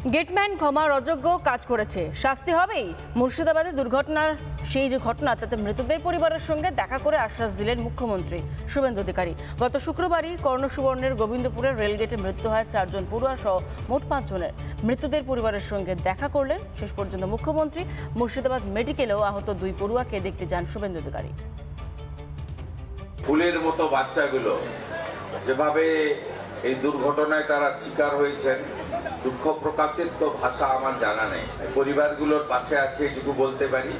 Gateman ক্ষমার অযোগ্য কাজ করেছে, শাস্তি হবেই। মুর্শিদাবাদে দুর্ঘটনার সেই যে ঘটনা, তাতে মৃতদের পরিবারের সঙ্গে দেখা করে আশ্বাস দিলেন মুখ্যমন্ত্রী শুভেন্দু অধিকারী। গত শুক্রবারই কর্ণসুবর্ণের গোবিন্দপুরের রেলগেটে মৃত্যু হয় 4 জন পড়ুয়া সহ মোট 5 জনের। মৃতদের পরিবারের সঙ্গে দেখা করলেন শেষ পর্যন্ত মুখ্যমন্ত্রী। মুর্শিদাবাদ মেডিকেলেও আহত 2 পড়ুয়াকে দেখতে যান শুভেন্দু অধিকারী। ফুলের মতো বাচ্চাগুলো যেভাবে এই দুর্ঘটনায় তারা শিকার হয়েছেন, দুঃখ প্রকাশের তো ভাষা আমার জানা নেই। পরিবারগুলোর পাশে আছে এটুকু বলতে পারি।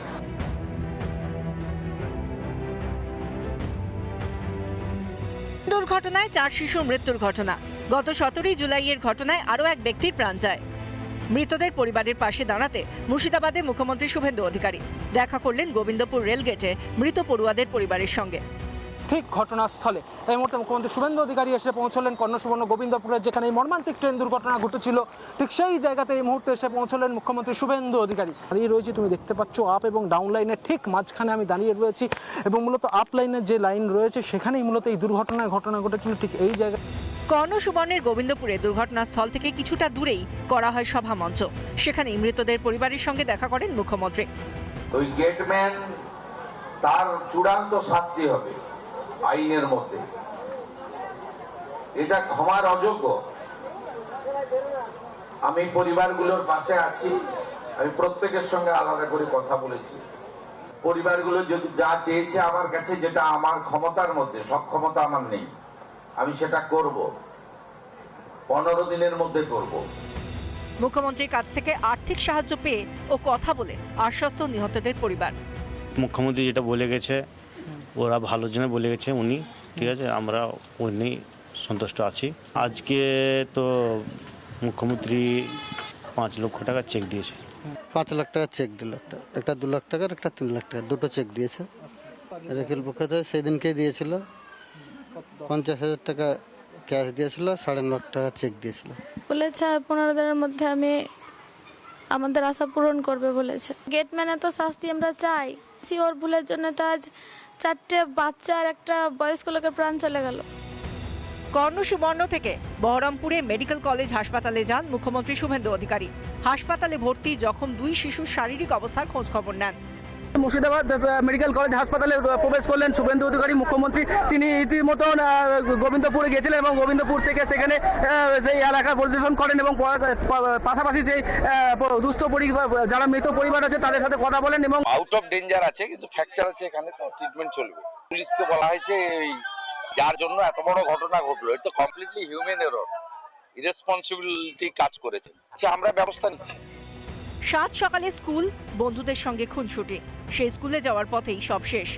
দুর্ঘটনায় 4 শিশুর মৃত্যুর ঘটনা। গত 17 জুলাইয়ের ঘটনায় আরও এক ব্যক্তির প্রাণ যায়। মৃতদের পরিবারের পাশে দাঁড়াতে মুর্শিদাবাদে মুখ্যমন্ত্রী শুভেন্দু অধিকারী দেখা করলেন গোবিন্দপুর রেলগেটে মৃত পড়ুয়াদের পরিবারের সঙ্গে। ঠিক ঘটনাস্থলে এই মুহূর্তে মুখ্যমন্ত্রী শুভেন্দু অধিকারী এসে পৌঁছলেন কর্ণসুবর্ণ গোবিন্দপুরে, যেখানে এই মর্মান্তিক ট্রেন দুর্ঘটনা ঘটেছিল। ঠিক সেই জায়গাতে এই মুহূর্তে এসে পৌঁছলেন মুখ্যমন্ত্রী শুভেন্দু অধিকারী। দাঁড়িয়ে রয়েছি, তুমি দেখতে পাচ্ছ আপ এবং ডাউন লাইনের ঠিক মাঝখানে আমি দাঁড়িয়ে রয়েছি, এবং মূলত আপ লাইনের যে লাইন রয়েছে সেখানেই মূলত এই দুর্ঘটনার ঘটনা ঘটেছিল। ঠিক এই জায়গায় কর্ণসুবর্ণের গোবিন্দপুরে দুর্ঘটনাস্থল থেকে কিছুটা দূরেই করা হয় সভা মঞ্চ। সেখানেই মৃতদের পরিবারের সঙ্গে দেখা করেন মুখ্যমন্ত্রী। ওই গেটম্যান, তার চূড়ান্ত শাস্তি হবে আইনের মধ্যে। এটা ক্ষমার অযোগ্য। আমি পরিবারগুলোর পাশে আছি। আমি প্রত্যেকের সঙ্গে আলাদা করে কথা বলেছি। পরিবারগুলো যদি যা চেয়েছে আমার কাছে, যেটা আমার ক্ষমতার মধ্যে, সক্ষমতা আমার নেই, আমি সেটা করব। 15 দিনের মধ্যে করব। মুখ্যমন্ত্রীর কাছ থেকে আর্থিক সাহায্য পেয়ে ও কথা বলে আশ্বস্ত নিহতদের পরিবার। মুখ্যমন্ত্রী যেটা বলে গেছে, ওরা ভালোর জন্য বলে গেছে উনি, ঠিক আছে, আমরা উনি সন্তুষ্ট আছি। আজকে তো মুখ্যমন্ত্রী 5 লক্ষ টাকা চেক দিয়েছে। 5 লাখ টাকা চেক দিল, একটা 2 লাখ টাকার, একটা 3 লাখ টাকা, দুটো চেক দিয়েছে। রেখেল পক্ষ থেকে সেদিনকেই দিয়েছিল 50,000 টাকা ক্যাশ দিয়েছিল, 9.5 লাখ টাকা চেক দিয়েছিল। বলেছে 15 দিনের মধ্যে আমি আমাদের আশা পূরণ করবে বলেছে। গেটম্যানে তো শাস্তি আমরা চাই। ওর ভুলের জন্য তো আজ 4টে বাচ্চা আর একটা বয়স্ক লোকের প্রাণ চলে গেল। কর্ণসুবর্ণ থেকে বহরমপুরে মেডিকেল কলেজ হাসপাতালে যান মুখ্যমন্ত্রী শুভেন্দু অধিকারী। হাসপাতালে ভর্তি জখম 2 শিশুর শারীরিক অবস্থার খোঁজ খবর নেন। মুর্শিদাবাদ মেডিকেল কলেজ হাসপাতালে প্রবেশ করলেন শুভেন্দু অধিকারী মুখ্যমন্ত্রী। তিনি ইতিমধ্যে গোবিন্দপুরে গিয়েছিলেন এবং গোবিন্দপুর থেকে সেখানে সেই এলাকা পরিদর্শন করেন এবং পাশাপাশি সেই দুস্থ যারা মৃত পরিবার আছে তাদের সাথে কথা বলেন। এবং আউট অফ ডেঞ্জার আছে, কিন্তু ফ্র্যাকচার আছে, এখানে তো ট্রিটমেন্ট চলবে। পুলিশকে বলা হয়েছে এই যার জন্য এত বড় ঘটনা ঘটলো, এটা তো কমপ্লিটলি হিউম্যান এরর, ইরেসপন্সিবিলিটি কাজ করেছে। আমরা ব্যবস্থা নিচ্ছি। 7 সকালে স্কুল, বন্ধুদের সঙ্গে খুনসুটি। সেই স্কুলে যাওয়ার পথেই সব শেষ,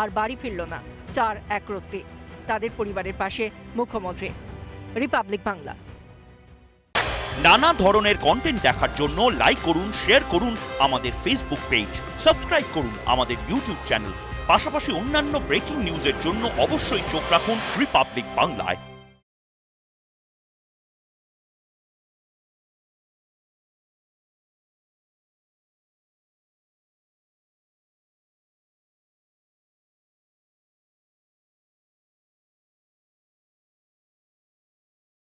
আর বাড়ি ফিরল না 4 একরত্তি। তাদের পরিবারের পাশে মুখ্যমন্ত্রী। রিপাবলিক বাংলা। নানা ধরনের কন্টেন্ট দেখার জন্য লাইক করুন, শেয়ার করুন আমাদের ফেসবুক পেজ, সাবস্ক্রাইব করুন আমাদের ইউটিউব চ্যানেল। পাশাপাশি অন্যান্য ব্রেকিং নিউজের জন্য অবশ্যই চোখ রাখুন রিপাবলিক বাংলায়।